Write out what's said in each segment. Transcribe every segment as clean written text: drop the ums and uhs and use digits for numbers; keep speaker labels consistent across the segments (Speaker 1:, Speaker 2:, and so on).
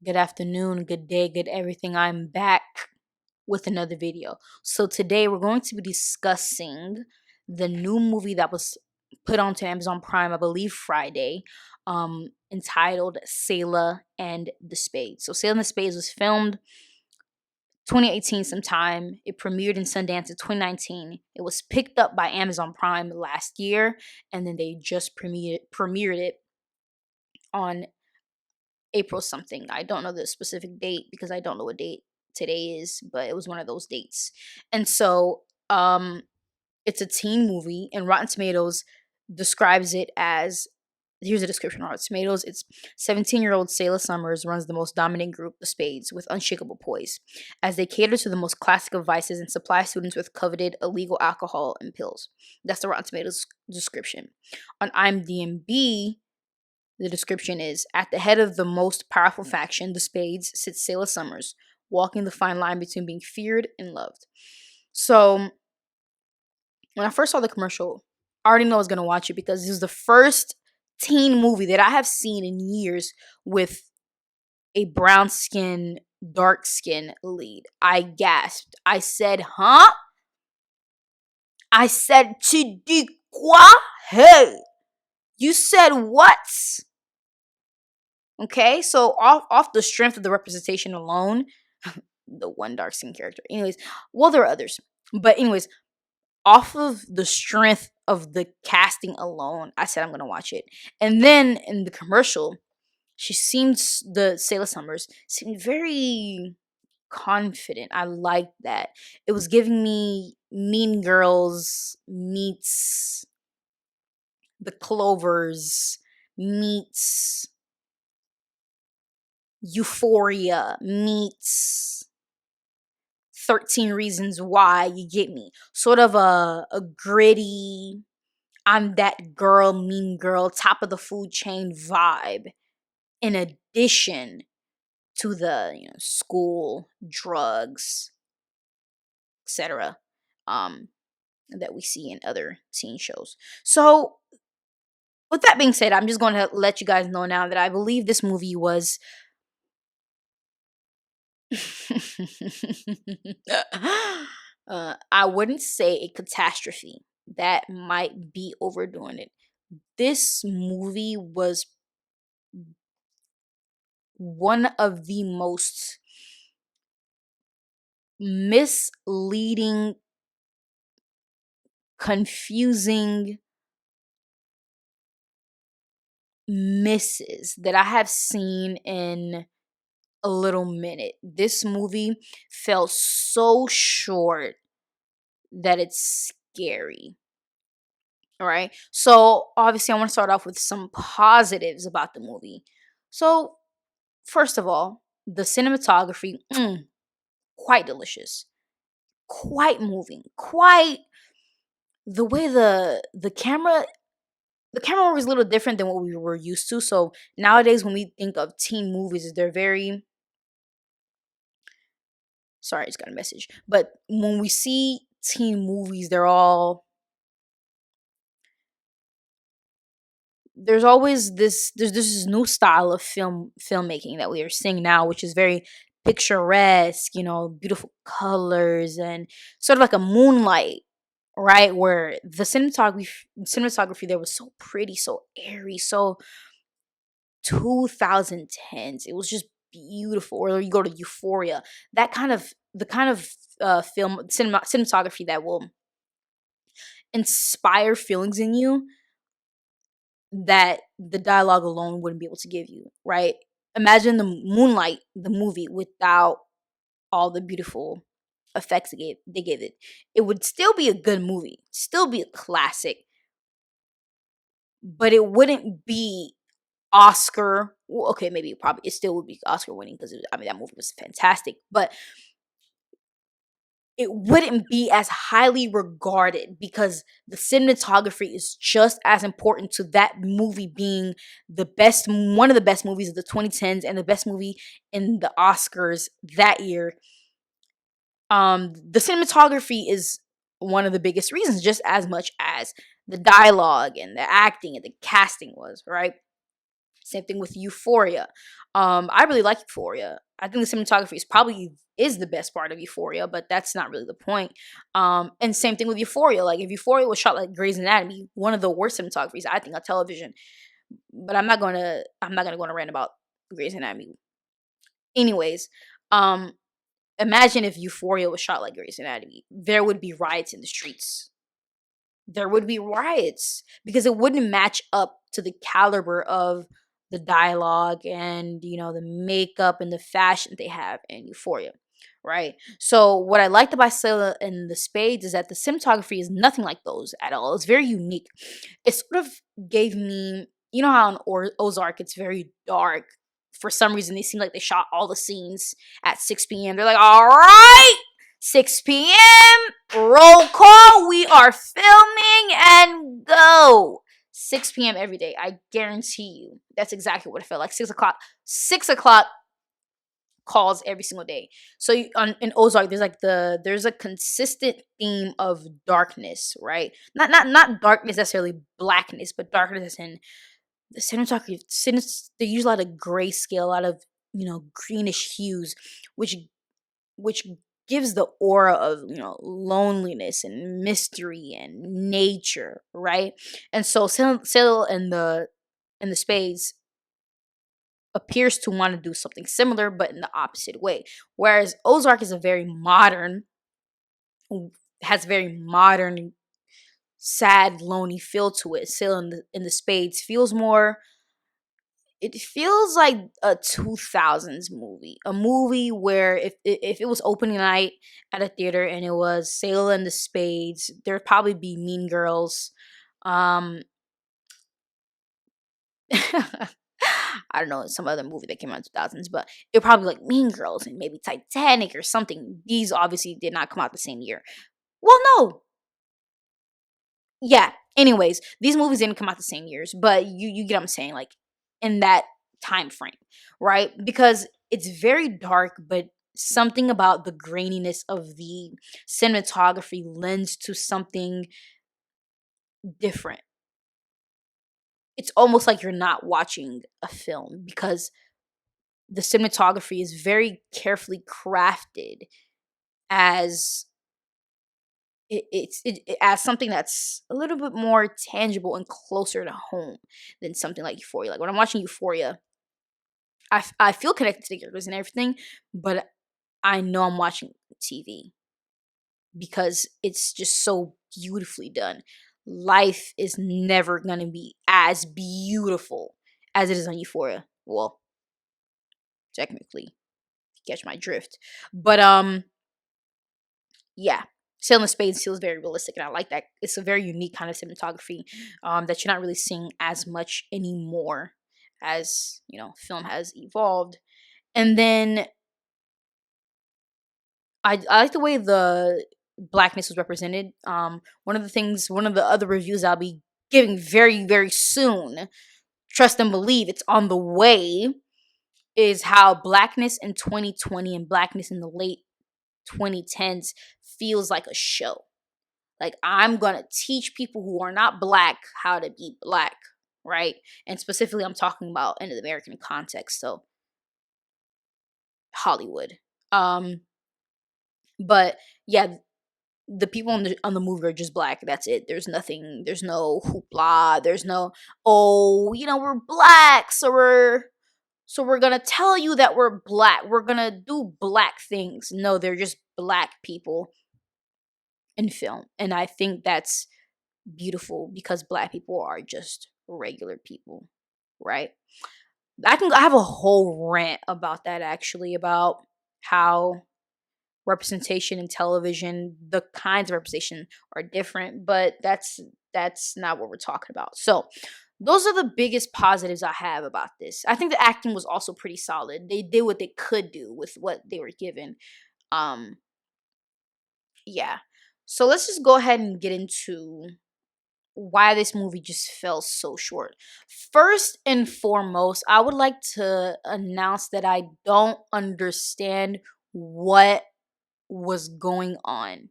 Speaker 1: Good afternoon, good day, good everything. I'm back with another video. So today we're going to be discussing the new movie that was put onto Amazon Prime, I believe Friday, entitled Selah and the Spades. So Selah and the Spades was filmed 2018 sometime. It premiered in Sundance in 2019. It was picked up by Amazon Prime last year, and then they just premiered it on April something. I don't know the specific date because I don't know what date today is, but it was one of those dates. And so it's a teen movie, and Rotten Tomatoes describes it as, here's a description on Rotten Tomatoes. It's 17-year-old Selah Summers runs the most dominant group, the Spades, with unshakable poise, as they cater to the most classic of vices and supply students with coveted illegal alcohol and pills. That's the Rotten Tomatoes description. On IMDb, the description is, at the head of the most powerful faction, the Spades, sits Selah Summers, walking the fine line between being feared and loved. So when I first saw the commercial, I already know I was going to watch it because this is the first teen movie that I have seen in years with a brown skin, dark skin lead. I gasped. I said, huh? I said, tu dis quoi? Hey, you said what? Okay, so off the strength of the representation alone, the one dark skin character. Anyways, well, there are others, but anyways, off of the strength of the casting alone, I said I'm gonna watch it. And then in the commercial, the Selah Summers seemed very confident. I liked that. It was giving me Mean Girls meets the Clovers meets Euphoria meets 13 Reasons Why, you get me. Sort of a gritty, I'm that girl, mean girl, top of the food chain vibe, in addition to the school, drugs, etc. That we see in other teen shows. So with that being said, I'm just going to let you guys know now that I believe this movie was I wouldn't say a catastrophe. That might be overdoing it. This movie was one of the most misleading, confusing misses that I have seen in a little minute. This movie fell so short that it's scary. All right. So, obviously, I want to start off with some positives about the movie. So, first of all, the cinematography, quite delicious, quite moving, quite the way the camera work is a little different than what we were used to. So nowadays, when we think of teen movies, they're very, sorry, I just got a message. But when we see teen movies, they're all, there's always there's this new style of filmmaking that we are seeing now, which is very picturesque, beautiful colors and sort of like a moonlight, right? Where the cinematography there was so pretty, so airy, so 2010s. It was just beautiful. Or you go to Euphoria, that kind of the kind of cinematography that will inspire feelings in you that the dialogue alone wouldn't be able to give you, right? Imagine the Moonlight, the movie, without all the beautiful effects they gave it. It would still be a good movie, still be a classic, but it wouldn't be Oscar. Well, okay, maybe it still would be Oscar winning because that movie was fantastic, but it wouldn't be as highly regarded because the cinematography is just as important to that movie being one of the best movies of the 2010s and the best movie in the Oscars that year. The cinematography is one of the biggest reasons, just as much as the dialogue and the acting and the casting was, right? Same thing with Euphoria. I really like Euphoria. I think the cinematography is the best part of Euphoria, but that's not really the point. And same thing with Euphoria. Like if Euphoria was shot like Grey's Anatomy, one of the worst cinematographies I think on television. But I'm not gonna go on a rant about Grey's Anatomy. Anyways, um, imagine if Euphoria was shot like Grey's Anatomy. There would be riots in the streets. There would be riots because it wouldn't match up to the caliber of the dialogue and the makeup and the fashion they have in Euphoria, right? So what I liked about Selah and the Spades is that the cinematography is nothing like those at all. It's very unique. It sort of gave me, how in Ozark it's very dark. For some reason, they seem like they shot all the scenes at 6 p.m. They're like, all right, 6 p.m. roll call. We are filming and go. 6 p.m. every day. I guarantee you. That's exactly what it felt like. 6 o'clock. 6 o'clock calls every single day. So in Ozark, there's a consistent theme of darkness, right? Not darkness necessarily blackness, but darkness in the cinematography. They use a lot of grayscale, a lot of greenish hues, which gives the aura of loneliness and mystery and nature, right? And so Syl and the Spades appears to want to do something similar, but in the opposite way. Whereas Ozark is has very modern, sad, lonely feel to it. Syl in the Spades feels more. It feels like a 2000s movie, a movie where if it was opening night at a theater and it was Selah and the Spades, there'd probably be Mean Girls. I don't know, some other movie that came out in 2000s, but it probably like Mean Girls and maybe Titanic or something. These obviously did not come out the same year. Well, no. Yeah. Anyways, these movies didn't come out the same years, but you get what I'm saying, like in that time frame, right? Because it's very dark, but something about the graininess of the cinematography lends to something different. It's almost like you're not watching a film because the cinematography is very carefully crafted as as something that's a little bit more tangible and closer to home than something like Euphoria. Like when I'm watching Euphoria, I feel connected to the characters and everything, but I know I'm watching TV because it's just so beautifully done. Life is never gonna be as beautiful as it is on Euphoria. Well, technically, if you catch my drift. But yeah. Sail in Spades feels very realistic, and I like that. It's a very unique kind of cinematography that you're not really seeing as much anymore as film has evolved. And then I like the way the blackness was represented. One of the other reviews I'll be giving very, very soon, trust and believe it's on the way, is how blackness in 2020 and blackness in the late 2010s feels like a show. Like I'm gonna teach people who are not black how to be black, right? And specifically, I'm talking about in the American context, so Hollywood. But yeah, the people on the movie are just black. That's it. There's nothing. There's no hoopla. There's no we're black, so we're gonna tell you that we're black. We're gonna do black things. No, they're just black people in film, and I think that's beautiful because black people are just regular people, right? I have a whole rant about that actually, about how representation in television, the kinds of representation are different, but that's not what we're talking about. So those are the biggest positives I have about this. I think the acting was also pretty solid. They did what they could do with what they were given. Um yeah. So let's just go ahead and get into why this movie just fell so short. First and foremost, I would like to announce that I don't understand what was going on.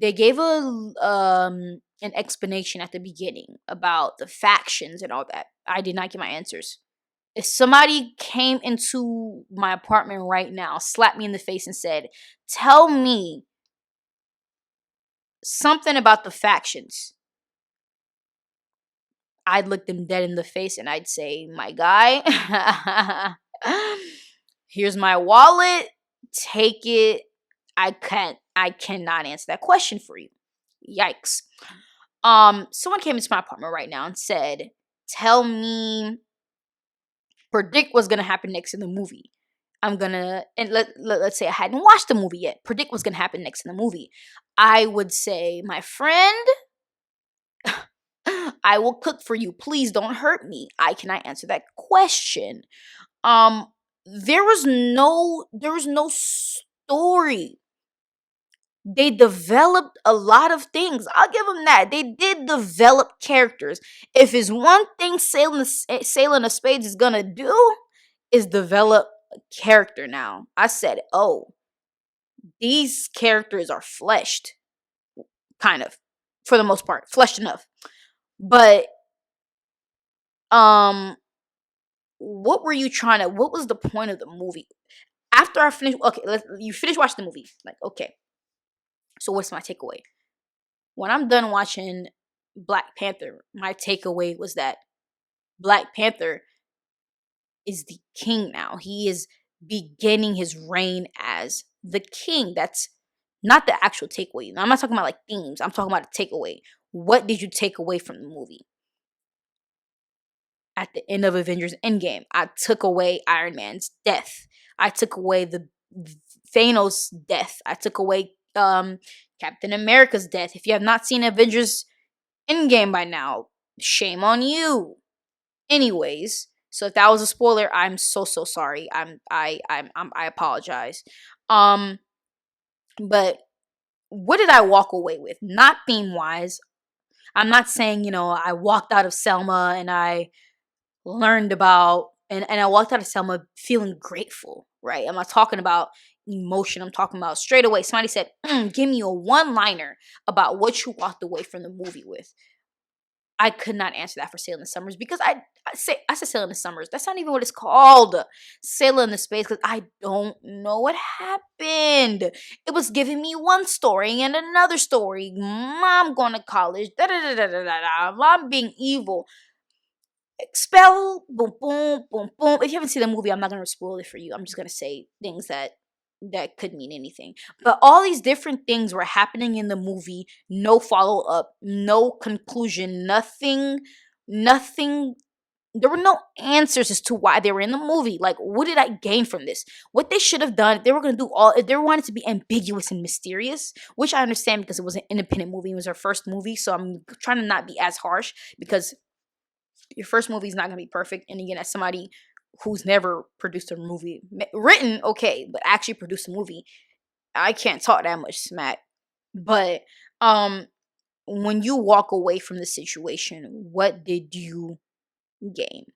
Speaker 1: they gave an explanation at the beginning about the factions and all that. I did not get my answers. If somebody came into my apartment right now, slapped me in the face and said, "Tell me something about the factions," I'd look them dead in the face and I'd say, "My guy, here's my wallet. Take it. I cannot answer that question for you." Yikes. Someone came into my apartment right now and said, "Tell me, predict what's gonna happen next in the movie." I'm gonna, and let's say I hadn't watched the movie yet. Predict what's gonna happen next in the movie. I would say, "My friend, I will cook for you. Please don't hurt me." I cannot answer that question. Um, there was no story. They developed a lot of things. I'll give them that. They did develop characters. If it's one thing Sailing the Spades is gonna do, is develop a character now. I said, oh, these characters are fleshed, kind of, for the most part, fleshed enough. But um, what were you trying to? What was the point of the movie? After I finished, okay, you finish watching the movie. Like, okay, so what's my takeaway? When I'm done watching Black Panther, my takeaway was that Black Panther is the king now. He is beginning his reign as the king. That's not the actual takeaway. I'm not talking about like themes. I'm talking about a takeaway. What did you take away from the movie? At the end of Avengers Endgame, I took away Iron Man's death. I took away the Thanos' death. I took away Captain America's death. If you have not seen Avengers Endgame by now, shame on you. Anyways, so if that was a spoiler, I'm so sorry. I apologize. But what did I walk away with? Not theme wise. I'm not saying, I walked out of Selma and I learned about and I walked out of Selma feeling grateful, right? I'm not talking about emotion. I'm talking about straight away. Somebody said, give me a one-liner about what you walked away from the movie with. I could not answer that for Sailing the Summers because I said Sailing the Summers. That's not even what it's called. Sailing the Space, because I don't know what happened. It was giving me one story and another story. Mom going to college. Da da da da da da. Mom being evil. Expel. Boom boom boom boom. If you haven't seen the movie, I'm not gonna spoil it for you. I'm just gonna say things that could mean anything. But all these different things were happening in the movie, no follow up, no conclusion, nothing. There were no answers as to why they were in the movie. Like, what did I gain from this? What they should have done, if they were going to do if they wanted to be ambiguous and mysterious, which I understand because it was an independent movie, it was our first movie, so I'm trying to not be as harsh because your first movie is not going to be perfect. And again, as somebody who's never produced a movie, written, okay, but actually produced a movie, I can't talk that much smack. But when you walk away from the situation, what did you gain?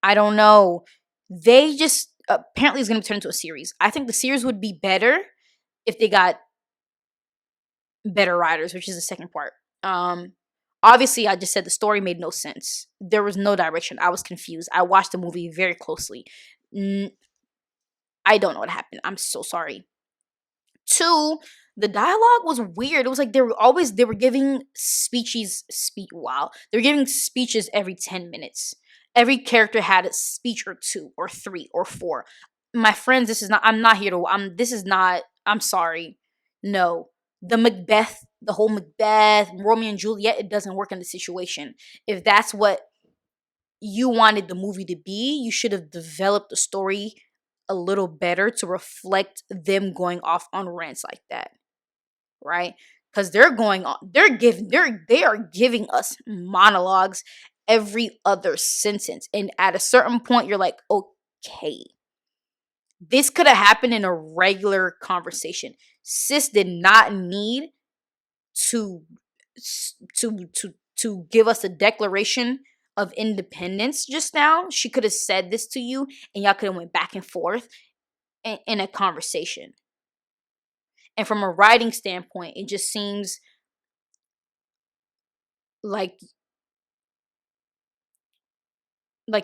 Speaker 1: I don't know. They just apparently is going to turn into a series. I think the series would be better if they got better writers, which is the second part. Obviously, I just said the story made no sense. There was no direction. I was confused. I watched the movie very closely. I don't know what happened. I'm so sorry. Two, the dialogue was weird. It was like they were giving wow. They were giving speeches every 10 minutes. Every character had a speech or two or three or four. My friends, I'm sorry. No. The whole Macbeth, Romeo and Juliet, it doesn't work in the situation. If that's what you wanted the movie to be, you should have developed the story a little better to reflect them going off on rants like that, right? Because they are giving us monologues every other sentence, and at a certain point, you're like, okay, this could have happened in a regular conversation. Sis did not need to give us a declaration of independence just now. She could have said this to you and y'all could have went back and forth in a conversation. And from a writing standpoint, it just seems like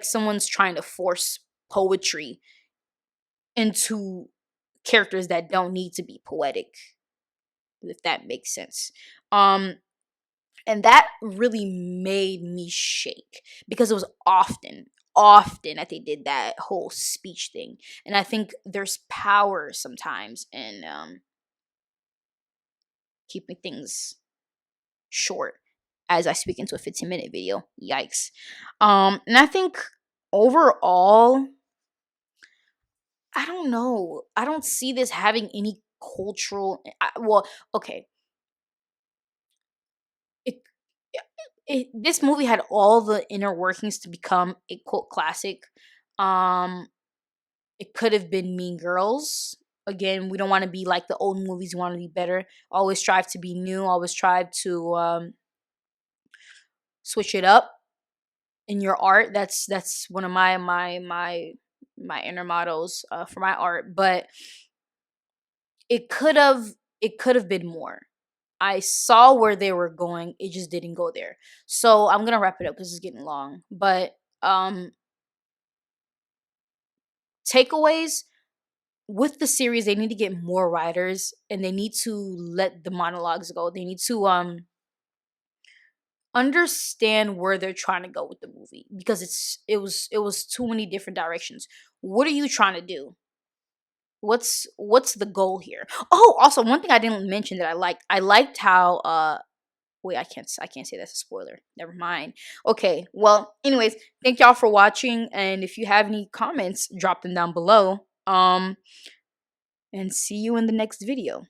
Speaker 1: someone's trying to force poetry into characters that don't need to be poetic, if that makes sense. Um and that really made me shake because it was often that they did that whole speech thing. And I think there's power sometimes in keeping things short as I speak into a 15-minute video. Yikes. And I think overall, I don't know. I don't see this having any cultural. Well, okay. It, this movie had all the inner workings to become a cult classic. Um, it could have been Mean Girls. Again, we don't want to be like the old movies. We want to be better. Always strive to be new. Always strive to switch it up in your art. That's one of my inner mottos for my art. But it could have been more. I saw where they were going. It just didn't go there. So I'm gonna wrap it up because it's getting long. But takeaways with the series, they need to get more writers and they need to let the monologues go. They need to understand where they're trying to go with the movie because it was too many different directions. What are you trying to do? What's the goal here? Oh, also one thing I didn't mention that I liked how wait, I can't say that's a spoiler. Never mind. Okay. Well, anyways, thank y'all for watching, and if you have any comments, drop them down below. And see you in the next video.